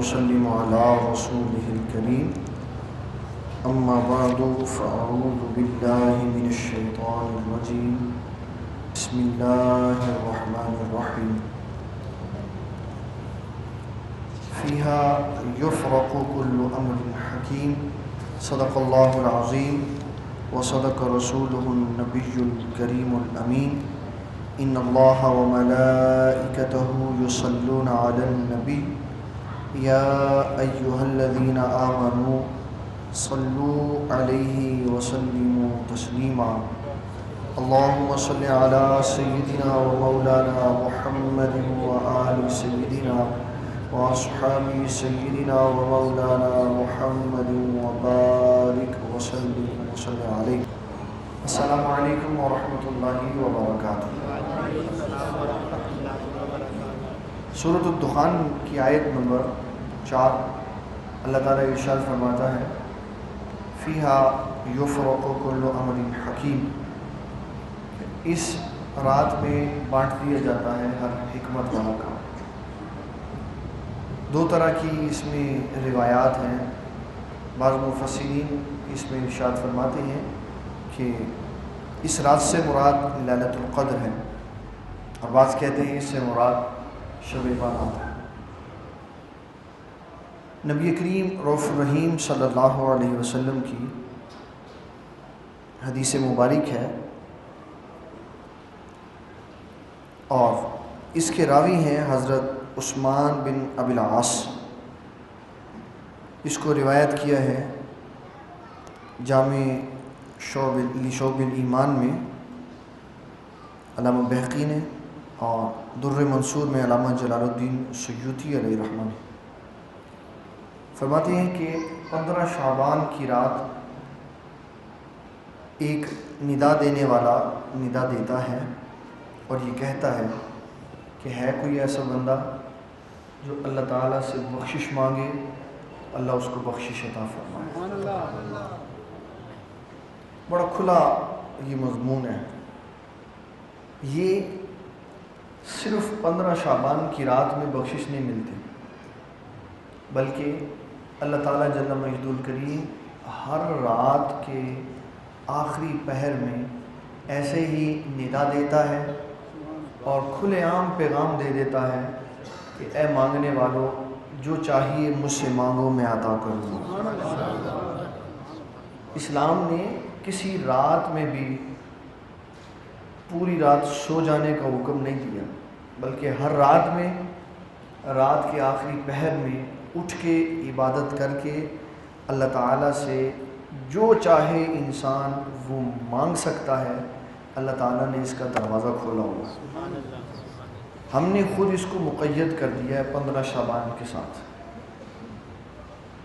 وسلم على رسوله الكريم أما بعد فأعوذ بالله من الشيطان الرجيم بسم الله الرحمن الرحيم فيها يفرق كل أمر حكيم صدق الله العظيم وصدق رسوله النبي الكريم الأمين إن الله وملائكته يصلون على النبي يا أيها الذين آمنوا صلوا عليه وسلموا تسليما اللهم صل على سيدنا ومولانا محمد وآل سيدنا وأصحاب سيدنا ومولانا محمد وبارك وسلم عليه. السلام علیکم ورحمۃ اللہ وبرکاتہ. سورۃ الدخان کی آیت نمبر 4 اللہ تعالیٰ ارشاد فرماتا ہے فیہا یفرق کل امر حکیم. اس رات میں بانٹ دیا جاتا ہے ہر حکمت والا کام. دو طرح کی اس میں روایات ہیں. بعض مفسرین اس میں ارشاد فرماتے ہیں کہ اس رات سے مراد لیلۃ القدر ہے، اور بعض کہتے ہیں اس سے مراد شب بارات ہے. نبی کریم رؤوف الرحیم صلی اللہ علیہ وسلم کی حدیث مبارک ہے، اور اس کے راوی ہیں حضرت عثمان بن ابی العاص. اس کو روایت کیا ہے جامع شعب الایمان میں علامہ بہقی نے، اور در منصور میں علامہ جلال الدین سیوطی علیہ رحمہ نے. فرماتے ہیں کہ 15 شعبان کی رات ایک ندا دینے والا ندا دیتا ہے اور یہ کہتا ہے کہ ہے کوئی ایسا بندہ جو اللہ تعالیٰ سے بخشش مانگے، اللہ اس کو بخشش عطا فرمائے. بڑا کھلا یہ مضمون ہے. یہ صرف 15 شعبان کی رات میں بخشش نہیں ملتی، بلکہ اللہ تعالیٰ جل مجدہ الکریم ہر رات کے آخری پہر میں ایسے ہی ندا دیتا ہے اور کھلے عام پیغام دے دیتا ہے کہ اے مانگنے والوں جو چاہیے مجھ سے مانگو میں عطا کروں. اسلام نے کسی رات میں بھی پوری رات سو جانے کا حکم نہیں دیا، بلکہ ہر رات میں رات کے آخری پہر میں اٹھ کے عبادت کر کے اللہ تعالیٰ سے جو چاہے انسان وہ مانگ سکتا ہے. اللہ تعالیٰ نے اس کا دروازہ کھولا ہوا. ہم نے خود اس کو مقید کر دیا ہے 15 شعبان کے ساتھ.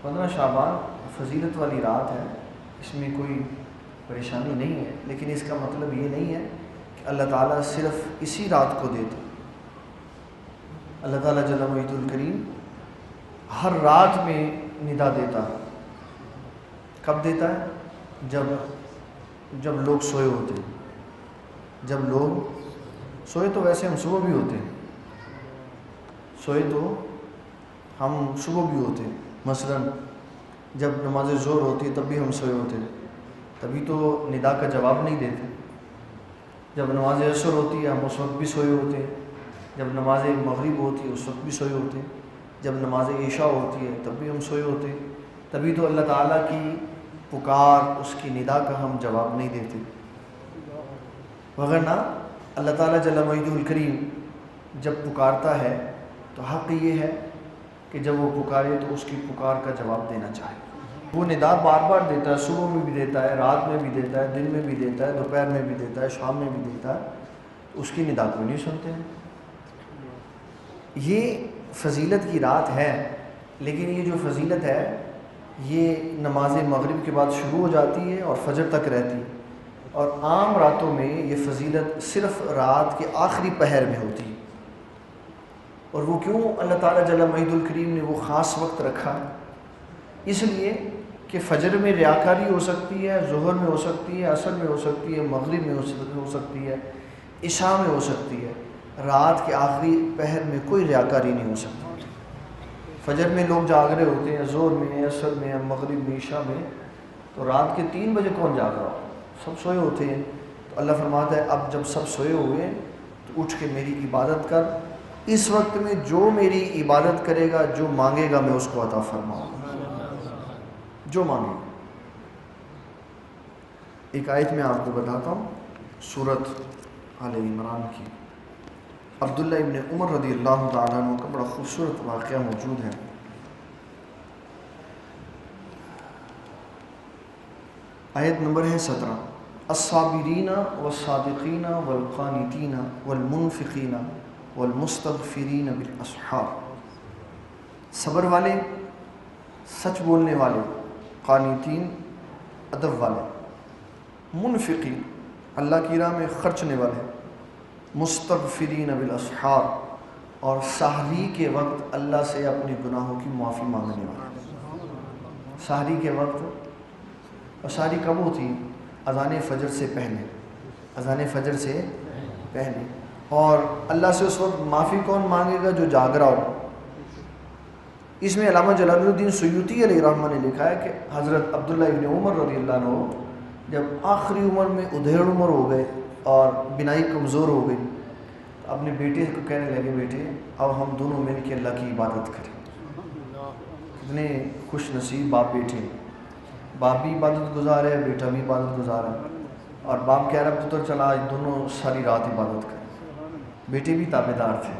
15 شعبان فضیلت والی رات ہے، اس میں کوئی پریشانی نہیں ہے، لیکن اس کا مطلب یہ نہیں ہے کہ اللہ تعالیٰ صرف اسی رات کو دیتا. اللہ تعالیٰ جل مجدہ الکریم ہر رات میں ندا دیتا ہے. کب دیتا ہے؟ جب لوگ سوئے ہوتے ہیں. جب لوگ سوئے تو ویسے ہم صبح بھی ہوتے ہیں، سوئے تو ہم صبح بھی ہوتے ہیں. مثلا جب نماز ظہر ہوتی ہے تب بھی ہم سوئے ہوتے ہیں، تبھی تو ندا کا جواب نہیں دیتے. جب نماز عصر ہوتی ہے ہم اس وقت بھی سوئے ہوتے ہیں. جب نماز مغرب ہوتی ہے اس وقت بھی سوئے ہوتے ہیں. جب نماز عشاء ہوتی ہے تب بھی ہم سوئے ہوتے ہیں. تبھی تو اللہ تعالیٰ کی پکار، اس کی ندا کا ہم جواب نہیں دیتے. وغیرہ اللہ تعالیٰ جل مجدہ الکریم جب پکارتا ہے تو حق یہ ہے کہ جب وہ پکارے تو اس کی پکار کا جواب دینا چاہے. وہ ندا بار بار دیتا ہے، صبح میں بھی دیتا ہے، رات میں بھی دیتا ہے، دن میں بھی دیتا ہے، دوپہر میں بھی دیتا ہے، شام میں بھی دیتا ہے. اس کی ندا کو نہیں سنتے ہیں. یہ فضیلت کی رات ہے، لیکن یہ جو فضیلت ہے یہ نماز مغرب کے بعد شروع ہو جاتی ہے اور فجر تک رہتی ہے. اور عام راتوں میں یہ فضیلت صرف رات کے آخری پہر میں ہوتی ہے. اور وہ کیوں اللہ تعالیٰ جل مجدہ الکریم نے وہ خاص وقت رکھا؟ اس لیے کہ فجر میں ریاکاری ہو سکتی ہے، ظہر میں ہو سکتی ہے، عصر میں ہو سکتی ہے، مغرب میں ہو سکتی ہے، عشاء میں ہو سکتی ہے. رات کے آخری پہر میں کوئی ریاکاری نہیں ہو سکتی. فجر میں لوگ جاگ رہے ہوتے ہیں، ظہر میں، عصر میں، مغرب میں، عشاء میں، تو رات کے 3 بجے کون جاگ رہا ہو؟ سب سوئے ہوتے ہیں. تو اللہ فرماتا ہے اب جب سب سوئے ہوئے ہیں تو اٹھ کے میری عبادت کر. اس وقت میں جو میری عبادت کرے گا، جو مانگے گا، میں اس کو عطا فرماؤں گا. جو مانگے گا. ایک آیت میں آپ کو بتاتا ہوں، سورۃ آل عمران کی. عبداللہ ابن عمر رضی اللہ تعالیٰ عنہ کا بڑا خوبصورت واقعہ موجود ہے. آیت نمبر ہے 17. الصابرین والصادقین والقانتین والمنفقین والمستغفرین بالاسحار. صبر والے، سچ بولنے والے، قانتین ادب والے، منفقین اللہ کی راہ میں خرچنے والے، مستغفرین بالاسحار اور سحری کے وقت اللہ سے اپنے گناہوں کی معافی مانگنے والے. سحری کے وقت، اور سحری کب ہوتی؟ اذان فجر سے پہلے. اذان فجر سے پہلے. اور اللہ سے اس وقت معافی کون مانگے گا؟ جو جاگ رہا ہو. اس میں علامہ جلال الدین سیوطی علیہ رحمہ نے لکھا ہے کہ حضرت عبداللہ ابن عمر رضی اللہ عنہ جب آخری عمر میں ادھیڑ عمر ہو گئے اور بینائی کمزور ہو گئی، تو اپنے بیٹے کو کہنے لگے بیٹے اب ہم دونوں مل کے اللہ کی عبادت کریں. کتنے خوش نصیب باپ بیٹے. باپ بھی عبادت گزار ہے، بیٹا بھی عبادت گزار ہے. اور باپ کہہ رہا پتر چلا آج دونوں ساری رات عبادت کریں. بیٹے بھی تابع دار تھے.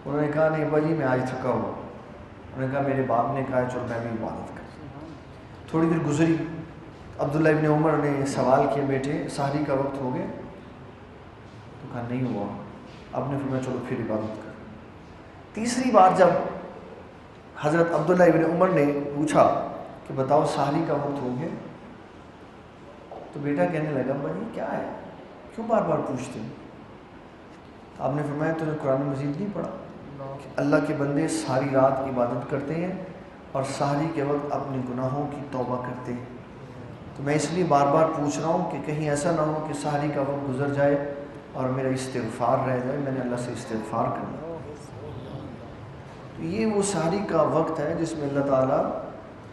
انہوں نے کہا نہیں ابا جی میں آج تھکا ہوا. انہوں نے کہا میرے باپ نے کہا چلو میں بھی عبادت کروں. تھوڑی دیر گزری، عبداللہ ابن عمر نے سوال کیا بیٹے سحری کا وقت ہو گیا؟ تو کہا نہیں ہوا. اب نے فرمایا چلو پھر عبادت کر. تیسری بار جب حضرت عبداللہ ابن عمر نے پوچھا کہ بتاؤ سحری کا وقت ہو گیا، تو بیٹا کہنے لگا بھائی کیا ہے، کیوں بار بار پوچھتے ہیں؟ آپ نے فرمایا تو نے قرآن مجید نہیں پڑھا کہ اللہ کے بندے ساری رات عبادت کرتے ہیں اور سحری کے وقت اپنے گناہوں کی توبہ کرتے ہیں. تو میں اس لیے بار بار پوچھ رہا ہوں کہ کہیں ایسا نہ ہو کہ سحری کا وقت گزر جائے اور میرا استغفار رہ جائے. میں نے اللہ سے استغفار کرنا. تو یہ وہ سحری کا وقت ہے جس میں اللہ تعالیٰ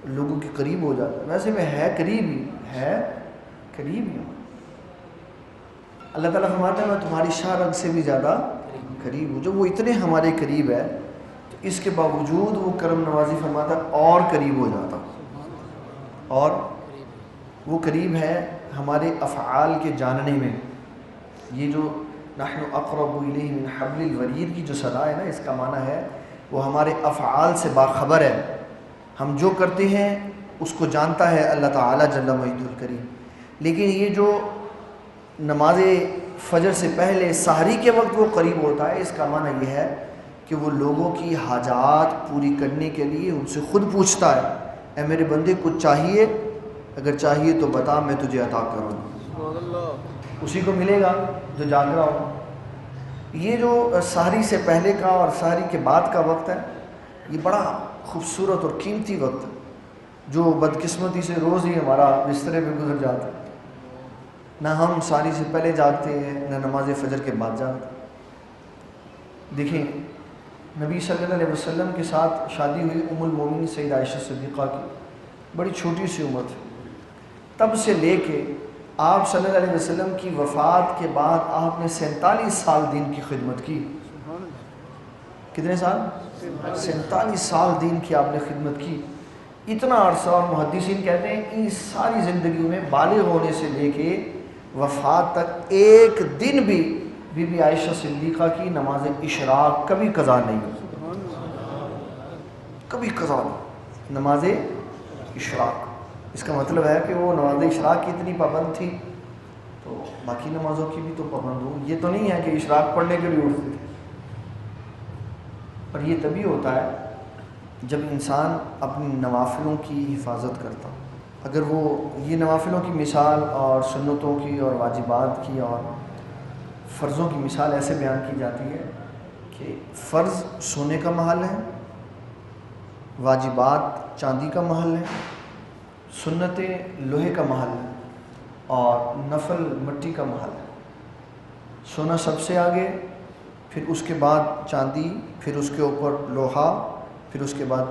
لوگوں کے قریب ہو جاتا ہے. ویسے میں ہے قریب ہی، ہے قریب ہی. اللہ تعالیٰ فرماتا ہے میں تمہاری شاہ رگ سے بھی زیادہ قریب ہوں. جب وہ اتنے ہمارے قریب ہے تو اس کے باوجود وہ کرم نوازی فرماتا ہے اور قریب ہو جاتا. اور وہ قریب ہے ہمارے افعال کے جاننے میں. یہ جو نحن اقرب الیہ من حبل الورید کی جو صدا ہے نا، اس کا معنی ہے وہ ہمارے افعال سے باخبر ہے. ہم جو کرتے ہیں اس کو جانتا ہے اللہ تعالیٰ جل مجدہ الکریم. لیکن یہ جو نماز فجر سے پہلے سحری کے وقت وہ قریب ہوتا ہے، اس کا معنی یہ ہے کہ وہ لوگوں کی حاجات پوری کرنے کے لیے ان سے خود پوچھتا ہے اے میرے بندے کچھ چاہیے؟ اگر چاہیے تو بتا میں تجھے عطا کروں. اسی کو ملے گا جو جاگ رہا ہو. یہ جو سحری سے پہلے کا اور سحری کے بعد کا وقت ہے، یہ بڑا خوبصورت اور قیمتی وقت ہے جو بدقسمتی سے روز ہی ہمارا بسترے پہ گزر جاتا ہے. نہ ہم سحری سے پہلے جاگتے ہیں، نہ نماز فجر کے بعد جاگتے ہیں. دیکھیں نبی صلی اللہ علیہ وسلم کے ساتھ شادی ہوئی ام المومنین سیدہ عائشہ صدیقہ کی. بڑی چھوٹی سی عمر تھی. تب سے لے کے آپ صلی اللہ علیہ وسلم کی وفات کے بعد آپ نے 47 سال دین کی خدمت کی. کتنے سال؟ 47 سال دین کی آپ نے خدمت کی. اتنا عرصہ، اور محدثین کہتے ہیں اس ساری زندگی میں بالغ ہونے سے لے کے وفات تک ایک دن بھی بی بی عائشہ صدیقہ کی نماز اشراق کبھی قضا نہیں ہوئی. کبھی قضا نہیں نماز اشراق. اس کا مطلب ہے کہ وہ نماز اشراق کی اتنی پابند تھی تو باقی نمازوں کی بھی تو پابند ہو. یہ تو نہیں ہے کہ اشراق پڑھنے کے لیے اٹھتے تھے. اور یہ تبھی ہوتا ہے جب انسان اپنی نوافلوں کی حفاظت کرتا. اگر وہ یہ نوافلوں کی مثال اور سنتوں کی اور واجبات کی اور فرضوں کی مثال ایسے بیان کی جاتی ہے کہ فرض سونے کا محل ہے، واجبات چاندی کا محل ہے، سنتیں لوہے کا محل ہے اور نفل مٹی کا محل ہے. سونا سب سے آگے، پھر اس کے بعد چاندی، پھر اس کے اوپر لوہا پھر اس کے بعد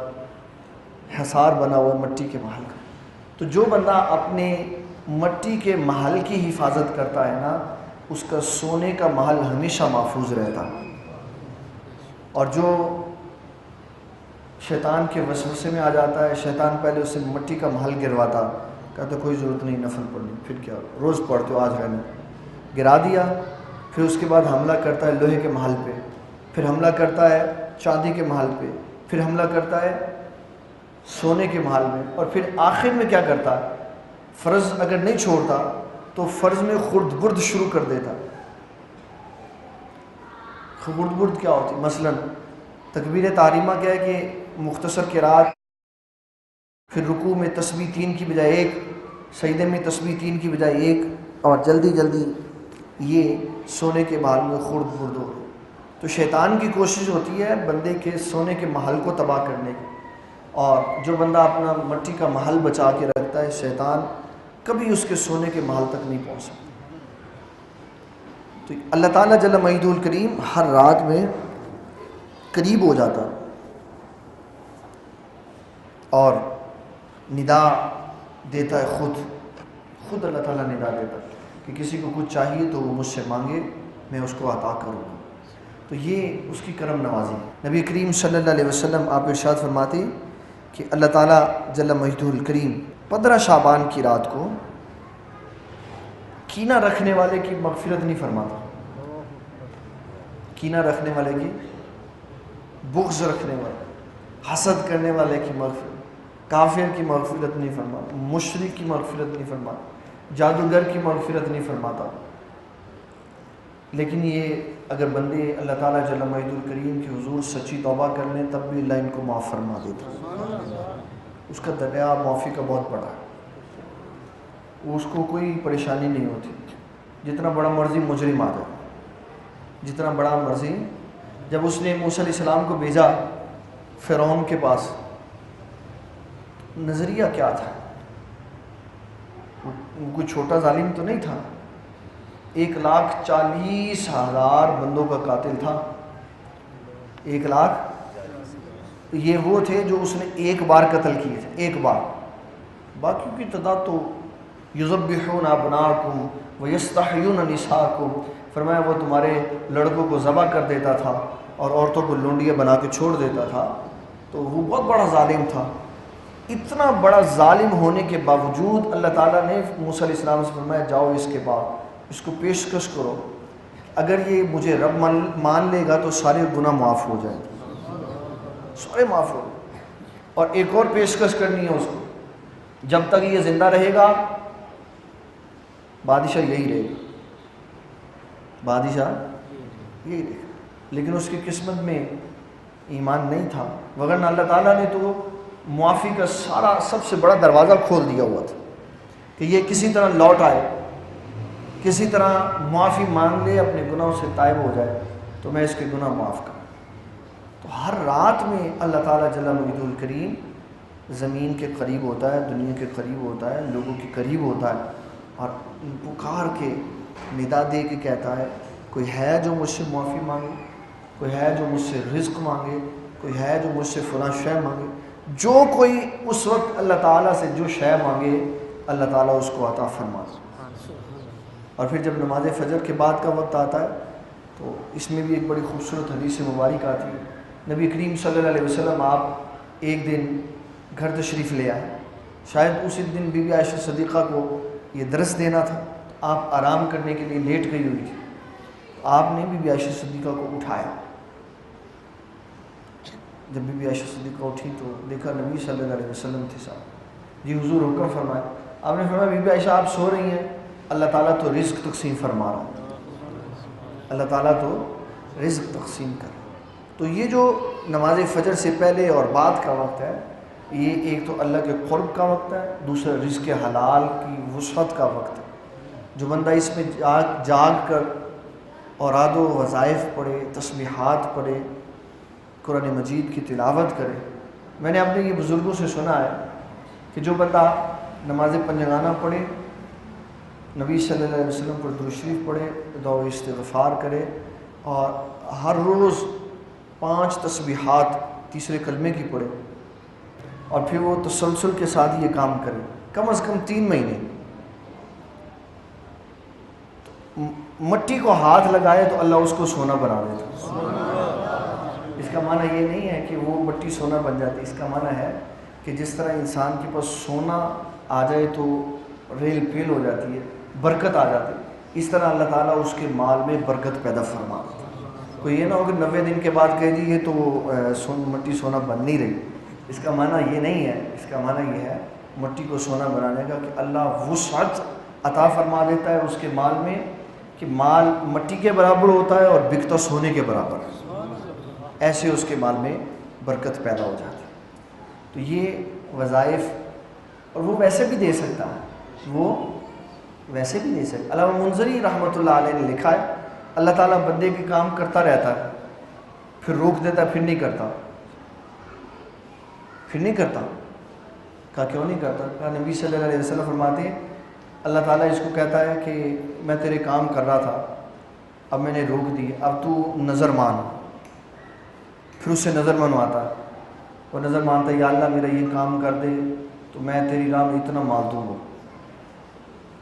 حصار بنا ہوا مٹی کے محل کا. تو جو بندہ اپنے مٹی کے محل کی حفاظت کرتا ہے نا، اس کا سونے کا محل ہمیشہ محفوظ رہتا. اور جو شیطان کے وسوسے میں آ جاتا ہے، شیطان پہلے اسے مٹی کا محل گرواتا، کہتا کوئی ضرورت نہیں نفل پڑھنی، پھر کیا روز پڑھتے ہو آج رہنے، گرا دیا. پھر اس کے بعد حملہ کرتا ہے لوہے کے محل پہ، پھر حملہ کرتا ہے چاندی کے محل پہ، پھر حملہ کرتا ہے سونے کے محل میں، اور پھر آخر میں کیا کرتا ہے، فرض اگر نہیں چھوڑتا تو فرض میں خرد برد شروع کر دیتا. خرد برد کیا ہوتی؟ مثلا تکبیر تحریمہ کیا ہے کہ مختصر قرات، پھر رکوع میں تسبیح 3 کی بجائے 1، سجدے میں تسبیح 3 کی بجائے 1، اور جلدی جلدی یہ سونے کے محل میں خرد برد ہو. تو شیطان کی کوشش ہوتی ہے بندے کے سونے کے محل کو تباہ کرنے کی، اور جو بندہ اپنا مٹی کا محل بچا کے رکھتا ہے، شیطان کبھی اس کے سونے کے محل تک نہیں پہنچ سکتا. تو اللہ تعالیٰ جل مجدہ الکریم ہر رات میں قریب ہو جاتا اور ندا دیتا ہے. خود اللہ تعالیٰ ندا دیتا کہ کسی کو کچھ چاہیے تو وہ مجھ سے مانگے، میں اس کو عطا کروں گا. تو یہ اس کی کرم نوازی ہے. نبی کریم صلی اللہ علیہ وسلم آپ ارشاد فرماتے کہ اللہ تعالیٰ جل مجدہ الکریم 15 شعبان کی رات کو کینہ رکھنے والے کی مغفرت نہیں فرماتا. کینہ رکھنے والے کی، بغض رکھنے والے، حسد کرنے والے کی مغفرت، کافر کی مغفرت نہیں فرماتا، مشرک کی مغفرت نہیں فرماتا، جادوگر کی مغفرت نہیں فرماتا. لیکن یہ اگر بندے اللہ تعالیٰ جل مجدہ الکریم کے حضور سچی توبہ کر لیں تب بھی اللہ ان کو معاف فرما دیتا. اس کا دریا معافی کا بہت بڑا ہے، اس کو کوئی پریشانی نہیں ہوتی. جتنا بڑا مرضی مجرم آ جائے، جتنا بڑا مرضی. جب اس نے موسیٰ علیہ السلام کو بھیجا فرعون کے پاس، نظریہ کیا تھا؟ وہ کوئی چھوٹا ظالم تو نہیں تھا، 1,40,000 بندوں کا قاتل تھا. 1,00,000 یہ وہ تھے جو اس نے ایک بار قتل کیے تھے، ایک بار. باقیوں کی تعداد تو یذبحون ابناءکم ویستحیون نساءکم، فرمایا وہ تمہارے لڑکوں کو ذبح کر دیتا تھا اور عورتوں کو لونڈیاں بنا کے چھوڑ دیتا تھا. تو وہ بہت بڑا ظالم تھا. اتنا بڑا ظالم ہونے کے باوجود اللہ تعالیٰ نے موسیٰ علیہ السلام سے فرمایا جاؤ اس کے بعد اس کو پیشکش کرو، اگر یہ مجھے رب مان لے گا تو سارے گناہ معاف ہو جائیں گے، سارے معاف ہو. اور ایک اور پیشکش کرنی ہے اس کو، جب تک یہ زندہ رہے گا بادشاہ یہی رہے گا، بادشاہ یہی رہے گا. لیکن اس کی قسمت میں ایمان نہیں تھا، وگرنہ اللہ تعالیٰ نے تو معافی کا سب سے بڑا دروازہ کھول دیا ہوا تھا کہ یہ کسی طرح لوٹ آئے، کسی طرح معافی مانگ لے، اپنے گناہوں سے تائب ہو جائے تو میں اس کے گناہ معاف کروں. تو ہر رات میں اللہ تعالیٰ جل مجدہ الکریم زمین کے قریب ہوتا ہے، دنیا کے قریب ہوتا ہے، لوگوں کے قریب ہوتا ہے، اور پکار کے ندا دے کے کہتا ہے کوئی ہے جو مجھ سے معافی مانگے، کوئی ہے جو مجھ سے رزق مانگے، کوئی ہے جو مجھ سے فلاں شے مانگے. جو کوئی اس وقت اللہ تعالیٰ سے جو شے مانگے اللہ تعالیٰ اس کو عطا فرما. اور پھر جب نماز فجر کے بعد کا وقت آتا ہے تو اس میں بھی ایک بڑی خوبصورت حدیث مبارک آتی ہے. نبی کریم صلی اللہ علیہ وسلم آپ ایک دن گھر تشریف لے آئے، شاید اسی دن بی بی عائشہ صدیقہ کو یہ درس دینا تھا. آپ آرام کرنے کے لیے لیٹ گئی ہوئی تھی، آپ نے بی بی عائشہ صدیقہ کو اٹھایا. جب بی بی عائشہ صدیقہ اٹھی تو دیکھا نبی صلی اللہ علیہ وسلم تھے صاحب. جی حضور حکم فرمائے. آپ نے فرمایا بی بی عائشہ آپ سو رہی ہیں، اللہ تعالیٰ تو رزق تقسیم فرما رہا ہے، اللہ تعالیٰ تو رزق تقسیم کر رہا ہے. تو یہ جو نماز فجر سے پہلے اور بعد کا وقت ہے، یہ ایک تو اللہ کے قرب کا وقت ہے، دوسرا رزق حلال کی وسعت کا وقت ہے. جو بندہ اس میں جاگ کر اوراد و وظائف پڑھے، تسبیحات پڑھے، قرآن مجید کی تلاوت کرے. میں نے اپنے یہ بزرگوں سے سنا ہے کہ جو بندہ نماز پنجگانہ پڑھے، نبی صلی اللہ علیہ وسلم پر درود شریف پڑھے، دعا استغفار کرے، اور ہر روز 5 تسبیحات تیسرے کلمے کی پڑھے اور پھر وہ تسلسل کے ساتھ یہ کام کرے کم از کم 3 مہینے. مٹی کو ہاتھ لگائے تو اللہ اس کو سونا بنا دیتا. اس کا معنی یہ نہیں ہے کہ وہ مٹی سونا بن جاتی. اس کا معنی ہے کہ جس طرح انسان کے پاس سونا آ جائے تو ریل پیل ہو جاتی ہے, برکت آ جاتی ہے, اس طرح اللہ تعالیٰ اس کے مال میں برکت پیدا فرما دیتا. کوئی یہ نہ ہو کہ 90 دن کے بعد کہہ جی یہ تو مٹی سونا بن نہیں رہی. اس کا معنی یہ نہیں ہے. اس کا معنی یہ ہے مٹی کو سونا بنانے کا کہ اللہ وسعت عطا فرما دیتا ہے اس کے مال میں کہ مال مٹی کے برابر ہوتا ہے اور بکتا سونے کے برابر. ایسے اس کے مال میں برکت پیدا ہو جاتی ہے. تو یہ وظائف, اور وہ ویسے بھی دے سکتا ہے, وہ ویسے بھی دے سکتا. علامہ منذری رحمۃ اللہ علیہ نے لکھا ہے اللہ تعالیٰ بندے کے کام کرتا رہتا ہے, پھر روک دیتا ہے, پھر نہیں کرتا. پھر نہیں کرتا. کہا کیوں نہیں کرتا؟ کہا نبی صلی اللہ علیہ وسلم فرماتے ہیں اللہ تعالیٰ اس کو کہتا ہے کہ میں تیرے کام کر رہا تھا, اب میں نے روک دی, اب تو نظر مان. پھر اس سے نظر منواتا ہے, وہ نظر مانتا ہے یا اللہ میرا یہ کام کر دے تو میں تیری راہ میں اتنا مال دوں گا.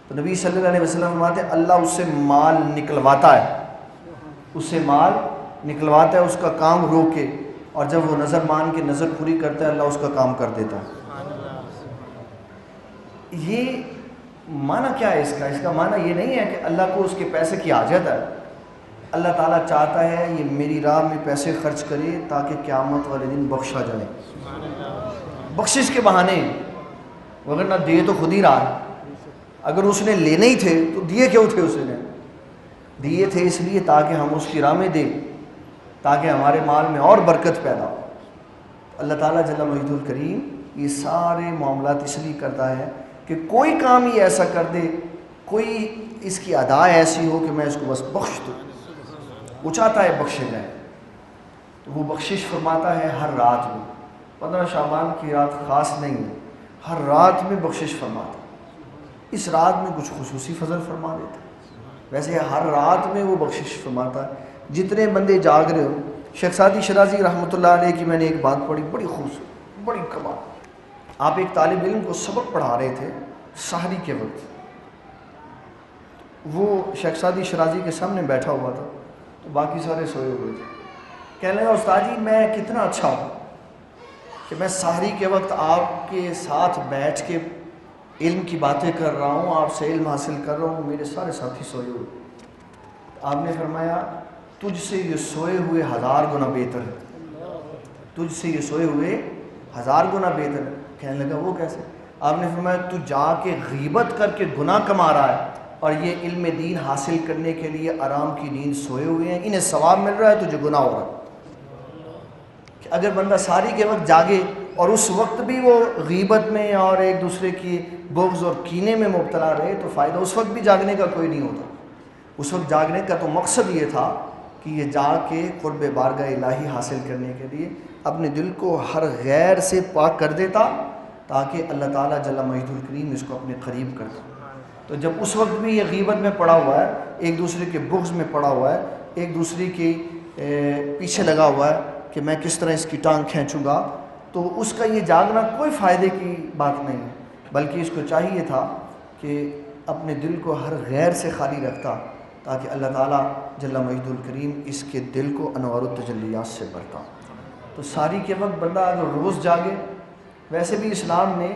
تو نبی صلی اللہ علیہ وسلم فرماتے ہیں اللہ اس سے مال نکلواتا ہے, اس سے مال نکلواتا ہے اس کا کام روک کے, اور جب وہ نظر مان کے نظر پوری کرتا ہے اللہ اس کا کام کر دیتا ہے. یہ معنی کیا ہے اس کا؟ اس کا معنی یہ نہیں ہے کہ اللہ کو اس کے پیسے کی حاجت ہے. اللہ تعالیٰ چاہتا ہے یہ میری راہ میں پیسے خرچ کرے تاکہ قیامت والے دن بخشا جائے, بخشش کے بہانے, وگرنہ دے تو خود ہی رہا ہے. اگر اس نے لینے ہی تھے تو دیے کیوں تھے؟ اس نے دیے تھے اس لیے تاکہ ہم اس کی راہ میں دیں, تاکہ ہمارے مال میں اور برکت پیدا ہو. اللہ تعالیٰ جل مجدہ الکریم یہ سارے معاملات اس لیے کرتا ہے کہ کوئی کام ہی ایسا کر دے, کوئی اس کی ادا ایسی ہو کہ میں اس کو بس بخش دوں. وہ چاہتا ہے بخشے جائے, تو وہ بخشش فرماتا ہے ہر رات میں. 15 شعبان کی رات خاص نہیں ہے, ہر رات میں بخشش فرماتا ہے. اس رات میں کچھ خصوصی فضل فرما دیتا ہے, ویسے ہر رات میں وہ بخشش فرماتا ہے. جتنے بندے جاگ رہے ہو, شیخ سعدی شرازی رحمۃ اللہ علیہ کی میں نے ایک بات پڑھی, بڑی خوبصورت, بڑی کمال. آپ ایک طالب علم کو سبق پڑھا رہے تھے سحری کے وقت. وہ شیخ سعدی شرازی کے سامنے بیٹھا ہوا تھا, تو باقی سارے سوئے ہوئے تھے. کہنے لگا استاد جی میں کتنا اچھا ہوں کہ میں سحری کے وقت آپ کے ساتھ بیٹھ کے علم کی باتیں کر رہا ہوں, آپ سے علم حاصل کر رہا ہوں, میرے سارے ساتھی سوئے ہوئے. آپ نے فرمایا تجھ سے یہ سوئے ہوئے 1000 گنا بہتر ہے, تجھ سے یہ سوئے ہوئے 1000 گنا بہتر ہے. کہنے لگا وہ کیسے؟ آپ نے فرمایا تو جا کے غیبت کر کے گناہ کما رہا ہے, اور یہ علم دین حاصل کرنے کے لیے آرام کی نیند سوئے ہوئے ہیں, انہیں ثواب مل رہا ہے, تجھے گناہ ہو رہا ہے. کہ اگر بندہ ساری کے وقت جاگے اور اس وقت بھی وہ غیبت میں اور ایک دوسرے کی بغض اور کینے میں مبتلا رہے تو فائدہ اس وقت بھی جاگنے کا کوئی نہیں ہوتا. اس وقت جاگنے کا تو مقصد یہ تھا کہ یہ جاگ کے قرب بارگاہ الہی حاصل کرنے کے لیے اپنے دل کو ہر غیر سے پاک کر دیتا, تاکہ اللہ تعالیٰ جل مجدہ الکریم اس کو اپنے قریب کر دے. تو جب اس وقت بھی یہ غیبت میں پڑا ہوا ہے, ایک دوسرے کے بغض میں پڑا ہوا ہے, ایک دوسرے کے پیچھے لگا ہوا ہے کہ میں کس طرح اس کی ٹانگ کھینچوں گا, تو اس کا یہ جاگنا کوئی فائدے کی بات نہیں ہے. بلکہ اس کو چاہیے تھا کہ اپنے دل کو ہر غیر سے خالی رکھتا, تاکہ اللہ تعالیٰ جل مجدہ الکریم اس کے دل کو انوار التجلیات سے بھرتا. تو ساری کے وقت بندہ اگر روز جاگے, ویسے بھی اسلام نے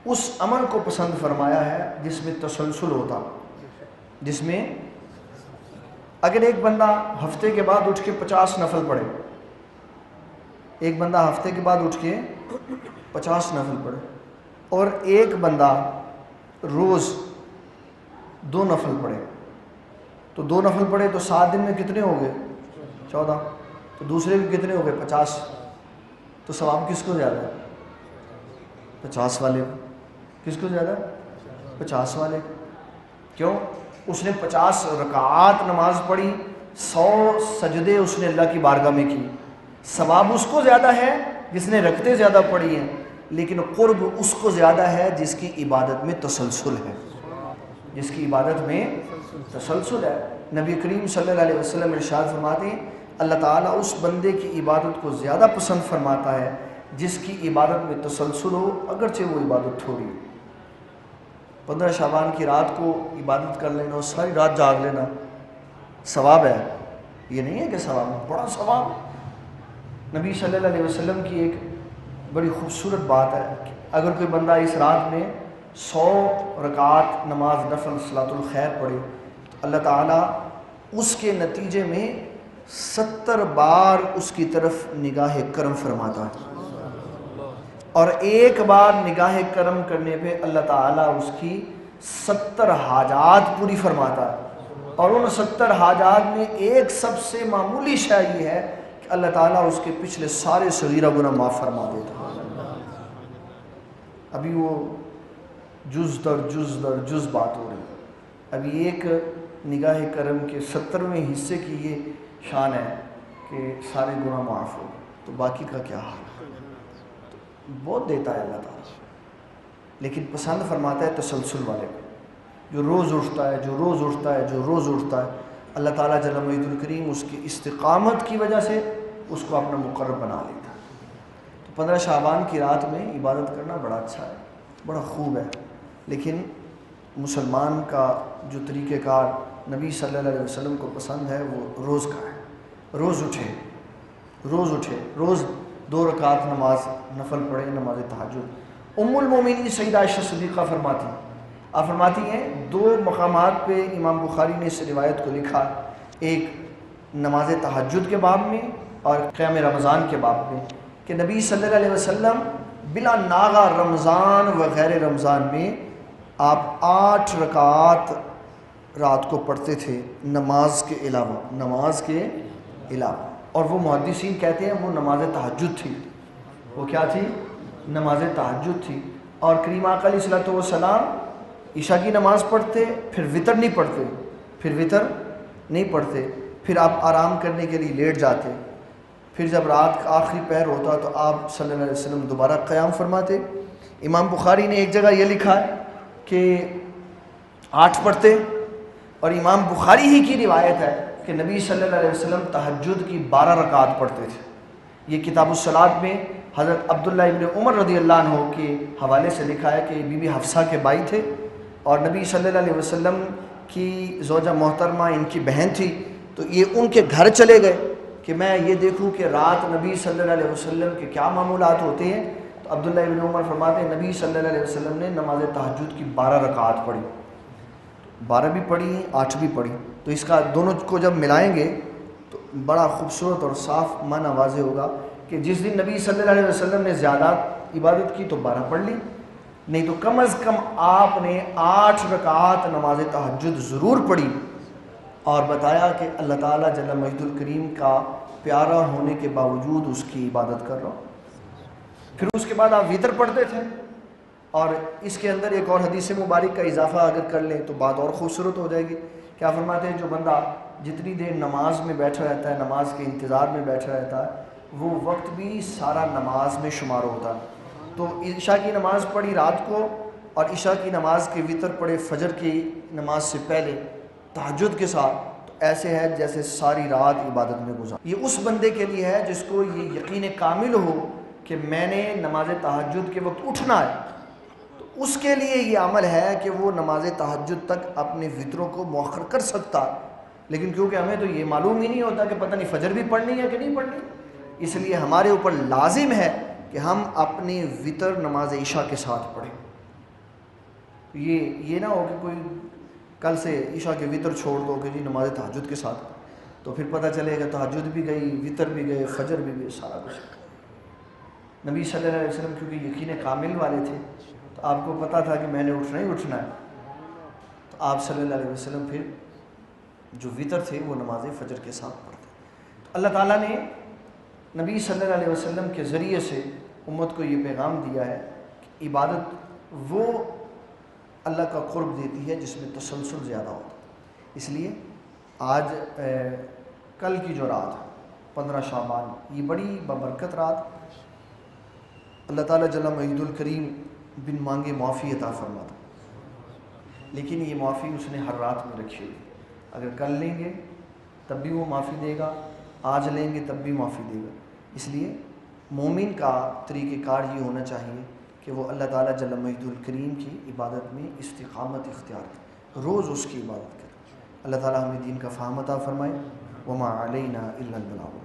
اس عمل کو پسند فرمایا ہے جس میں تسلسل ہوتا, جس میں اگر ایک بندہ ہفتے کے بعد اٹھ کے 50 نفل پڑھے, ایک بندہ ہفتے کے بعد اٹھ کے 50 نفل پڑھے, اور ایک بندہ روز 2 نفل پڑھے, تو 2 نفل پڑھے تو 7 دن میں کتنے ہو گئے؟ 14. تو دوسرے کے کتنے ہو گئے؟ 50. تو ثواب کس کو زیادہ ہے؟ 50 والے کو. کس کو زیادہ ہے؟ 50 والے کو. کیوں؟ اس نے 50 رکعات نماز پڑھی, 100 سجدے اس نے اللہ کی بارگاہ میں کی. ثواب اس کو زیادہ ہے جس نے رکعتیں زیادہ پڑھی ہیں, لیکن قرب اس کو زیادہ ہے جس کی عبادت میں تسلسل ہے, جس کی عبادت میں تسلسل ہے. نبی کریم صلی اللہ علیہ وسلم ارشاد فرماتے ہیں اللہ تعالیٰ اس بندے کی عبادت کو زیادہ پسند فرماتا ہے جس کی عبادت میں تسلسل ہو، اگرچہ وہ عبادت تھوڑی ہو۔ 15 شعبان کی رات کو عبادت کر لینا اور ساری رات جاگ لینا ثواب ہے، یہ نہیں ہے کہ ثواب ہے، بڑا ثواب۔ نبی صلی اللہ علیہ وسلم کی ایک بڑی خوبصورت بات ہے کہ اگر کوئی بندہ اس رات میں 100 رکعات نماز نفل صلاۃ الخیر پڑھے تو اللہ تعالیٰ اس کے نتیجے میں 70 بار اس کی طرف نگاہ کرم فرماتا ہے، اور ایک بار نگاہ کرم کرنے پہ اللہ تعالیٰ اس کی 70 حاجات پوری فرماتا ہے، اور ان 70 حاجات میں ایک سب سے معمولی شے یہ ہے کہ اللہ تعالیٰ اس کے پچھلے سارے صغیرہ گناہ معاف فرما دیتا ہے۔ ابھی وہ جز در جز بات ہو رہی ہے، ابھی ایک نگاہ کرم کے 70ویں حصے کی یہ شان ہے کہ سارے گناہ معاف ہو گئے، تو باقی کا کیا حال ہے؟ بہت دیتا ہے اللہ تعالیٰ، لیکن پسند فرماتا ہے تسلسل والے کو، جو روز اٹھتا ہے جو روز اٹھتا ہے جو روز اٹھتا ہے، اللہ تعالیٰ جل مجید الکریم اس کی استقامت کی وجہ سے اس کو اپنا مقرب بنا لیتا ہے۔ تو 15 شعبان کی رات میں عبادت کرنا بڑا اچھا ہے، بڑا خوب ہے، لیکن مسلمان کا جو طریقہ کار نبی صلی اللہ علیہ وسلم کو پسند ہے وہ روز کا ہے، روز اٹھے، روز 2 رکعت نماز نفل پڑھے، نماز تہجد۔ ام المومنین سیدہ عائشہ صدیقہ فرماتی ہیں 2 مقامات پہ امام بخاری نے اس روایت کو لکھا، ایک نماز تہجد کے باب میں اور قیام رمضان کے باب میں، کہ نبی صلی اللہ علیہ وسلم بلا ناغہ رمضان و غیر رمضان میں آپ 8 رکعات رات کو پڑھتے تھے نماز کے علاوہ، اور وہ محدثین کہتے ہیں وہ نماز تہجد تھی۔ وہ کیا تھی؟ نماز تہجد تھی۔ اور کریم آقا علیہ الصلوۃ والسلام عشاء کی نماز پڑھتے، پھر وطر نہیں پڑھتے، پھر آپ آرام کرنے کے لیے لیٹ جاتے، پھر جب رات کا آخری پہر ہوتا تو آپ صلی اللہ علیہ وسلم دوبارہ قیام فرماتے۔ امام بخاری نے ایک جگہ یہ لکھا ہے کہ 8 پڑھتے، اور امام بخاری ہی کی روایت ہے کہ نبی صلی اللہ علیہ وسلم تہجد کی 12 رکعات پڑھتے تھے۔ یہ کتاب الصلاۃ میں حضرت عبداللہ ابن عمر رضی اللہ عنہ کے حوالے سے لکھا ہے کہ بی بی حفصہ کے بھائی تھے، اور نبی صلی اللہ علیہ وسلم کی زوجہ محترمہ ان کی بہن تھی، تو یہ ان کے گھر چلے گئے کہ میں یہ دیکھوں کہ رات نبی صلی اللہ علیہ وسلم کے کیا معمولات ہوتے ہیں۔ تو عبداللہ ابن عمر فرماتے ہیں نبی صلی اللہ علیہ وسلم نے نماز تہجد کی 12 رکعات پڑھی، 12 بھی پڑھی 8 بھی پڑھی، تو اس کا دونوں کو جب ملائیں گے تو بڑا خوبصورت اور صاف معنی واضح ہوگا کہ جس دن نبی صلی اللہ علیہ وسلم نے زیادہ عبادت کی تو 12 پڑھ لی، نہیں تو کم از کم آپ نے 8 رکعات نماز تہجد ضرور پڑھی، اور بتایا کہ اللہ تعالیٰ جل مجد الکریم کا پیارا ہونے کے باوجود اس کی عبادت کر رہا ہوں۔ پھر اس کے بعد آپ وطر پڑھتے تھے، اور اس کے اندر ایک اور حدیث مبارک کا اضافہ اگر کر لیں تو بات اور خوبصورت ہو جائے گی۔ کیا فرماتے ہیں جو بندہ جتنی دیر نماز میں بیٹھا رہتا ہے، نماز کے انتظار میں بیٹھا رہتا ہے، وہ وقت بھی سارا نماز میں شمار ہوتا ہے۔ تو عشاء کی نماز پڑھی رات کو، اور عشاء کی نماز کے وطر پڑھے فجر کی نماز سے پہلے تہجد کے ساتھ، تو ایسے ہے جیسے ساری رات عبادت میں گزار۔ یہ اس بندے کے لیے ہے جس کو یہ یقین کامل ہو کہ میں نے نماز تہجد کے وقت اٹھنا ہے، تو اس کے لیے یہ عمل ہے کہ وہ نماز تہجد تک اپنے وطروں کو مؤخر کر سکتا، لیکن کیونکہ ہمیں تو یہ معلوم ہی نہیں ہوتا کہ پتہ نہیں فجر بھی پڑھنی ہے کہ نہیں پڑھنی، اس لیے ہمارے اوپر لازم ہے کہ ہم اپنی وطر نماز عشاء کے ساتھ پڑھیں۔ یہ نہ ہو کہ کوئی کل سے عشاء کے وطر چھوڑ دو کہ جی نماز تہجد کے ساتھ، تو پھر پتہ چلے گا تہجد بھی گئی، وطر بھی گئے، فجر بھی گئے، سارا کچھ۔ نبی صلی اللہ علیہ وسلم کیونکہ یقین کامل والے تھے، تو آپ کو پتہ تھا کہ میں نے اٹھنا ہی اٹھنا ہے، تو آپ صلی اللہ علیہ وسلم پھر جو وطر تھے وہ نماز فجر کے ساتھ پڑھتے۔ تو اللہ تعالیٰ نے نبی صلی اللہ علیہ وسلم کے ذریعے سے امت کو یہ پیغام دیا ہے کہ عبادت وہ اللہ کا قرب دیتی ہے جس میں تسلسل زیادہ ہوتا ہے۔ اس لیے آج کل کی جو رات ہے 15 شعبان، یہ بڑی بابرکت رات، اللہ تعالیٰ جل مجید الکریم بن مانگے معافی عطا فرماتا، لیکن یہ معافی اس نے ہر رات میں رکھی ہوئی، اگر کر لیں گے تب بھی وہ معافی دے گا، آج لیں گے تب بھی معافی دے گا۔ اس لیے مومن کا طریقہ کار یہ ہونا چاہیے کہ وہ اللہ تعالیٰ جل مجدہ الکریم کی عبادت میں استقامت اختیار کرے، روز اس کی عبادت کرے۔ اللہ تعالیٰ ہمیں دین کا فہم عطا فرمائے۔ وما علینا الا البلاغ۔